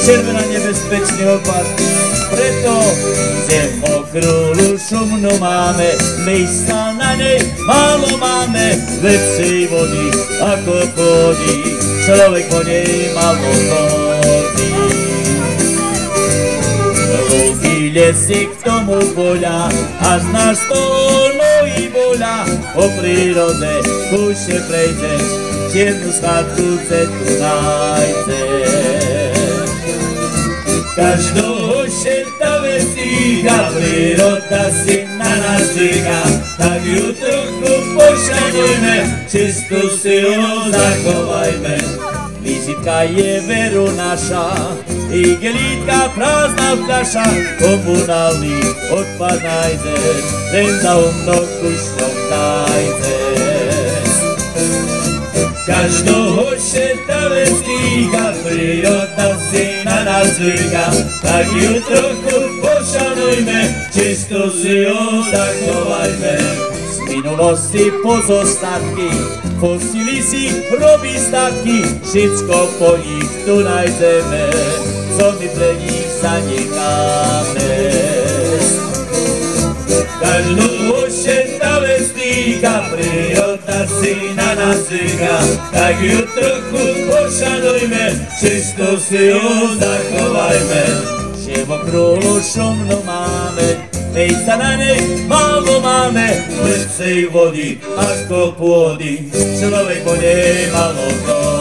červená nebezpečný opad. Preto zem okrúhlu šumnú máme, miesta na nej málo máme, lepšej vody ako pôdy, človek po nej málo chodí. Dlhý lesík k tomu poľa, až náš stolno i voľa, po prírode kúše prejdeš, čiernu schádku cetu nájdeš. Každou šerta vesíka, príroda si na nás číka, tak ju trochu pošanujme, čistú si ju zachovajme. Vizitka je veru naša, igelítka prázdna fľaša, komunálny odpad nájdeš, ten za umno kušťom nájdeš. Každou šerta vesíka, príroda si na nás zvyka, tak ju trochu pošanujme, čisto si ju zachovajme. Z minulosti pozostatky, fosily si robí statky, všetko po nich tu nájdeme, co my pre nich zanecháme. Každou šerta vesíka, príroda si na nás zvyka, tak ju trochu pošanujme, čisto si ju zachovajme. Že v okrúhlu šumnu máme, miesta na nej málo máme, lepšej vody ako pôdy, človek po nej málo chodí.